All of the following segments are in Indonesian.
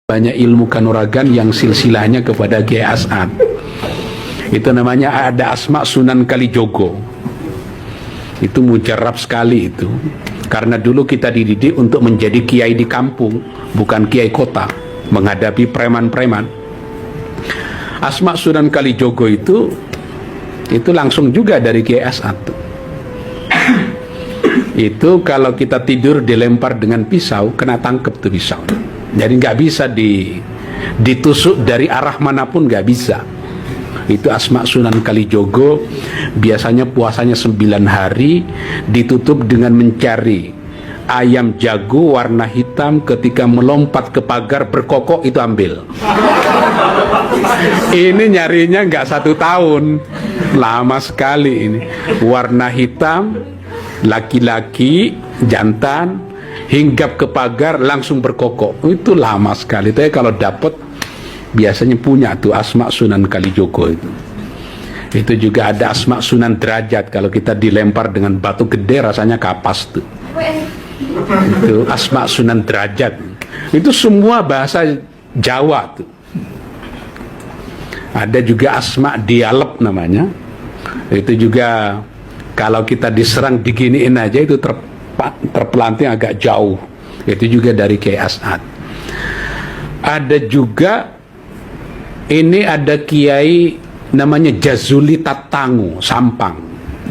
banyak ilmu kanuragan yang silsilahnya kepada Kiai As'ad. Itu namanya ada Asma Sunan Kalijogo. Itu mujarab sekali itu. Karena dulu kita dididik untuk menjadi kiai di kampung, bukan kiai kota, menghadapi preman-preman. Asma Sunan Kalijogo itu langsung juga dari Kiai As'ad. Itu kalau kita tidur dilempar dengan pisau, kena tangkep tuh pisau. Jadi nggak bisa ditusuk dari arah manapun, nggak bisa. Itu Asma Sunan Kalijogo. Biasanya puasanya 9 hari, ditutup dengan mencari ayam jago warna hitam, ketika melompat ke pagar berkokok itu ambil. Ini nyarinya nggak 1 tahun, lama sekali ini. Warna hitam, laki-laki, jantan, hinggap ke pagar langsung berkokok. Itu lama sekali. Tapi kalau dapat biasanya punya tuh Asma Sunan Kalijogo itu. Itu juga ada Asma Sunan Derajat. Kalau kita dilempar dengan batu gede rasanya kapas tuh. Itu Asma Sunan Derajat. Itu semua bahasa Jawa tuh. Ada juga Asma Dialep namanya. Itu juga kalau kita diserang diginiin aja itu terpelanting agak jauh. Itu juga dari Kiai As'ad. Ada juga ini ada Kiai namanya Jazuli Tatangu Sampang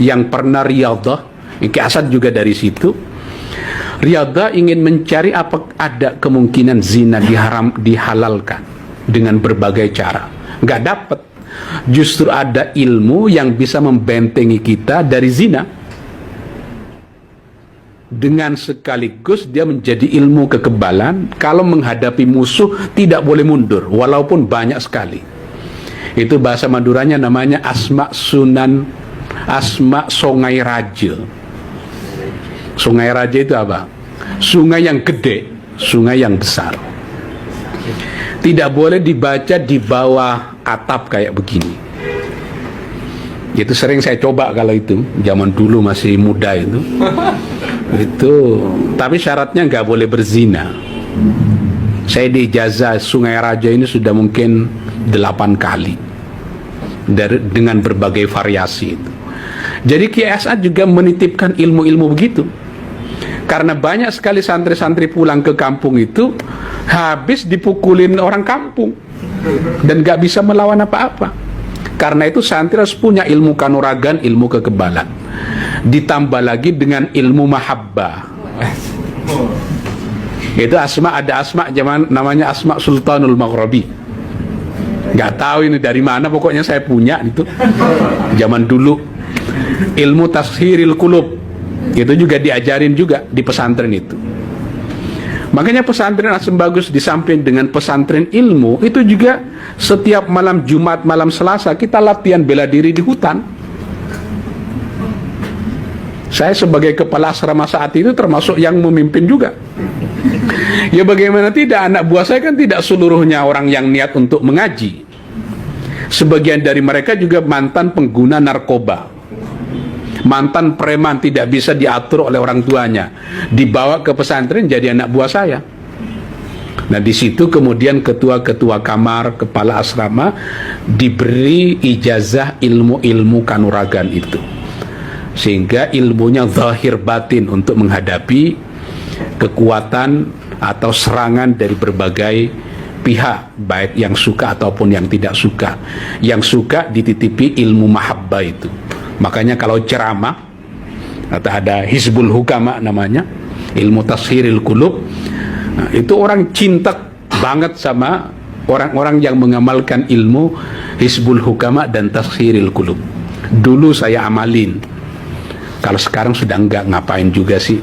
yang pernah riyadhah. Kiai As'ad juga dari situ. Riyadhah ingin mencari apa ada kemungkinan zina dihalalkan dengan berbagai cara. Nggak dapat. Justru ada ilmu yang bisa membentengi kita dari zina. Dengan sekaligus dia menjadi ilmu kekebalan. Kalau menghadapi musuh tidak boleh mundur, walaupun banyak sekali. Itu bahasa Maduranya namanya Asma Sungai Raja. Sungai Raja itu apa? Sungai yang gede, sungai yang besar. Tidak boleh dibaca di bawah atap kayak begini. Itu sering saya coba kalau itu zaman dulu masih muda itu. Tapi syaratnya nggak boleh berzina. Saya diijazah Sungai Raja ini sudah mungkin 8 kali dengan berbagai variasi itu. Jadi Kiai As'ad juga menitipkan ilmu-ilmu begitu. Karena banyak sekali santri-santri pulang ke kampung itu habis dipukulin orang kampung dan nggak bisa melawan apa-apa. Karena itu santri harus punya ilmu kanuragan, ilmu kekebalan, ditambah lagi dengan ilmu mahabbah. Itu ada Asma zaman namanya Asma Sultanul Maghribi. Nggak tahu ini dari mana, pokoknya saya punya itu zaman dulu. Ilmu tashiril qulub itu juga diajarin juga di pesantren itu. Makanya pesantren Asem Bagus di samping dengan pesantren ilmu itu juga setiap malam Jumat, malam Selasa kita latihan bela diri di hutan. Saya sebagai kepala asrama saat itu termasuk yang memimpin juga. Ya bagaimana tidak, anak buah saya kan tidak seluruhnya orang yang niat untuk mengaji. Sebagian dari mereka juga mantan pengguna narkoba, mantan preman, tidak bisa diatur oleh orang tuanya, dibawa ke pesantren jadi anak buah saya. Nah di situ kemudian ketua-ketua kamar, kepala asrama diberi ijazah ilmu-ilmu kanuragan itu, sehingga ilmunya zahir batin untuk menghadapi kekuatan atau serangan dari berbagai pihak, baik yang suka ataupun yang tidak suka. Yang suka dititipi ilmu mahabbah itu. Makanya kalau ceramah atau ada Hizbul Hukama namanya, ilmu tashiril qulub, nah, itu orang cinta banget sama orang-orang yang mengamalkan ilmu Hizbul Hukama dan tashiril qulub. Dulu saya amalin. Kalau sekarang sudah enggak, ngapain juga sih.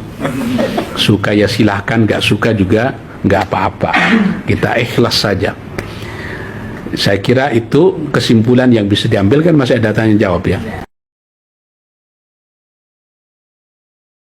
Suka ya silahkan, enggak suka juga enggak apa-apa. Kita ikhlas saja. Saya kira itu kesimpulan yang bisa diambil, kan masih ada tanya jawab ya.